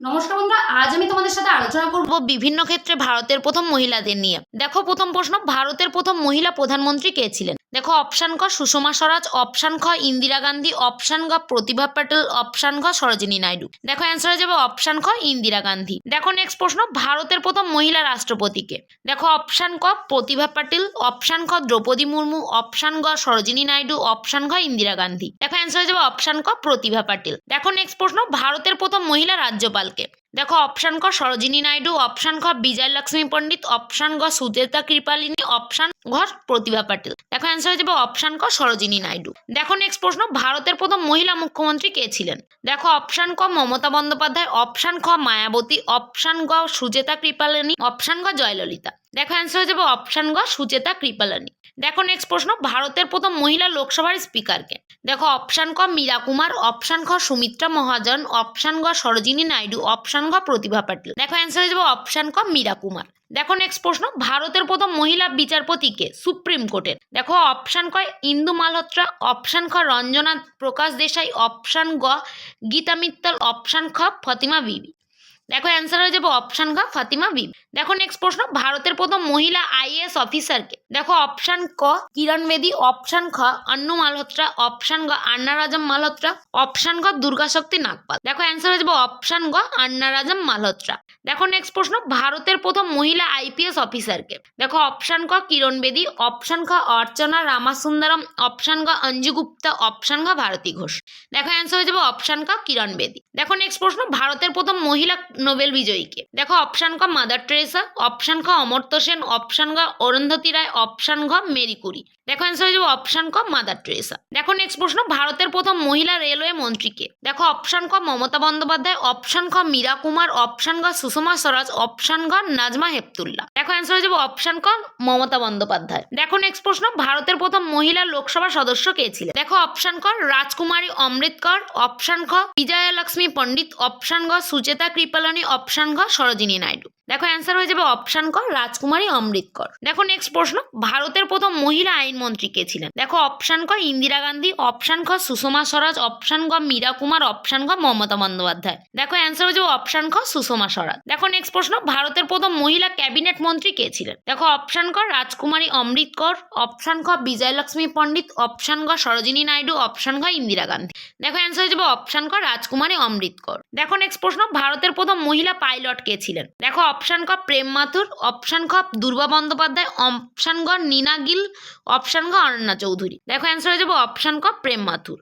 নমস্কার বন্ধুরা, আজ আমি তোমাদের সাথে আলোচনা করব বিভিন্ন ক্ষেত্রে ভারতের প্রথম মহিলাদের নিয়ে। দেখো প্রথম প্রশ্ন, ভারতের প্রথম মহিলা প্রধানমন্ত্রী কে ছিলেন? দেখো অপশান ক সুষমা স্বরাজ, অপশান খ ইন্দিরা গান্ধী, অপশান গ প্রতিভা প্যাটেল, অপশান ঘ সরোজিনী নাইডু। দেখো অ্যান্সার হয়ে যাবে অপশান খ ইন্দিরা গান্ধী। দেখো নেক্সট প্রশ্ন, ভারতের প্রথম মহিলা রাষ্ট্রপতি কে? দেখো অপশান ক প্রতিভা পাটিল, অপশান খ দ্রৌপদী মুর্মু, অপশান গ সরোজিনী নাইডু, অপশান ঘ ইন্দিরা গান্ধী। দেখো অ্যান্সার হয়ে যাবে অপশান ক প্রতিভা পাটিল। দেখো নেক্সট প্রশ্ন, ভারতের প্রথম মহিলা রাজ্যপাল কে? দেখো অপশান ক সরোজিনী নাইডু, অপশান খ বিজয় লক্ষ্মী পণ্ডিত, অপশান গ সুচেতা কৃপালিনী, অপশান ঘ প্রতিভা পাটিল। দেখো অ্যান্সার হয়ে যাবে অপশান ক সরোজিনী নাইডু। দেখো নেক্সট প্রশ্ন, ভারতের প্রথম মহিলা মুখ্যমন্ত্রী কে ছিলেন? দেখো অপশান ক মমতা বন্দ্যোপাধ্যায়, অপশান খ মায়াবতী, অপশান গ সুচেতা কৃপালিনী, অপশান গ জয়ললিতা। দেখো অ্যান্সার হয়ে যাবে অপশান গ সুচেতা কৃপালিনী। দেখো নেক্সট প্রশ্ন, ভারতের প্রথম মহিলা লোকসভার স্পিকারকে? দেখো অপশান ক মীরা কুমার, অপশান খ সুমিত্রা মহাজন, অপশান গ সরোজিনী নাইডু, অপশান গ প্রতিভা পাটিল। দেখো অ্যান্সার হয়ে যাবে অপশান ক মীরা কুমার। দেখো নেক্সট প্রশ্ন, ভারতের প্রথম মহিলা বিচারপতি কে সুপ্রিম কোর্টের? দেখো অপশান ক ইন্দু মালহোত্রা, অপশান খ রঞ্জনা প্রকাশ দেশাই, অপশান গ গীতা মিত্তল, অপশান খ ফাতিমা বিবি। দেখো অ্যান্সার হয়ে যাবে অপশান ঘ ফাতিমা বিবি। দেখো নেক্সট প্রশ্ন, ভারতের প্রথম মহিলা আইএএস অফিসারকে? দেখো অপশান ক কিরণ বেদি, অপশান খ আন্নু মালহোত্রা, অপশান গ আন্না রাজম মালহোত্রা, অপশান গ দুর্গা শক্তি নাগপাল। দেখো অ্যান্সার হয়ে যাবে অপশান গ আন্না রাজম মালহোত্রা। দেখো নেক্সট প্রশ্ন, ভারতের প্রথম মহিলা আইপিএস অফিসারকে? দেখো অপশান ক কিরণ বেদি, অপশান খ অর্চনা রামাসুন্দরম, অপশান গ অঞ্জু গুপ্তা, অপশান ঘ ভারতী ঘোষ। দেখো অ্যান্সার হয়ে যাবে অপশান ক কিরণ বেদি। দেখো নেক্সট প্রশ্ন, ভারতের প্রথম মহিলা নোবেল বিজয়ীকে? দেখো অপশান ক মাদার টেরেসা, অপশান খ অমর্ত্য সেন, অপশান গ অরুন্ধতী রায়, অপশান ঘ মেরি কুরি। দেখো অ্যান্সার হয়ে যাবে অপশান ক মাদার টেরেসা। দেখো নেক্সট প্রশ্ন, ভারতের প্রথম মহিলা রেলওয়ে মন্ত্রীকে? দেখো অপশান ক মমতা বন্দ্যোপাধ্যায়, অপশান খ মীরা কুমার, অপশান গ সুষমা স্বরাজ, অপশান ঘ নাজমা হেপতুল্লাহ। দেখো অ্যান্সার হয়ে যাবে অপশান ক মমতা বন্দ্যোপাধ্যায়। দেখো নেক্সট প্রশ্ন, ভারতের প্রথম মহিলা লোকসভা সদস্য কে ছিলেন? দেখো অপশান ক রাজকুমারী অমৃতকর, অপশান খ বিজয়া লক্ষ্মী পণ্ডিত, অপশান গ সুচেতা কৃপালিনী, অপশান ঘ সরোজিনী নাইডু। দেখো অ্যান্সার হয়ে যাবে অপশান ক রাজকুমারী অমৃতকর। দেখো নেক্সট প্রশ্ন, ভারতের প্রথম মহিলা আইনমন্ত্রী কে ছিলেন? দেখো অপশান ক ইন্দিরা গান্ধী, অপশান খ সুষমা স্বরাজ, অপশান গ মীরা কুমার, অপশান গ মমতা বন্দ্যোপাধ্যায়। দেখো অ্যান্সার হয়ে যাবে অপশান খ সুষমা স্বরাজ। দেখো নেক্সট প্রশ্ন, ভারতের প্রথম মহিলা ক্যাবিনেট মন্ত্রী কে ছিলেন? দেখো অপশান ক রাজকুমারী অমৃতকর, অপশান খ বিজয় লক্ষ্মী পণ্ডিত, অপশান গ সরোজিনী নাইডু, অপশান ঘ ইন্দিরা গান্ধী। দেখো অ্যান্সার হয়ে যাবে অপশান ক রাজকুমারী অমৃতকর। দেখো নেক্সট প্রশ্ন, ভারতের প্রথম মহিলা পাইলট কে ছিলেন? দেখো অপশান ক প্রেম মাথুর, অপশান খ দুর্বা বন্দ্যোপাধ্যায়, অপশান গ নীনা গিল, অপশান ঘ অনন্যা চৌধুরী। দেখো অ্যান্সার হয়ে যাবে অপশান ক প্রেম মাথুর।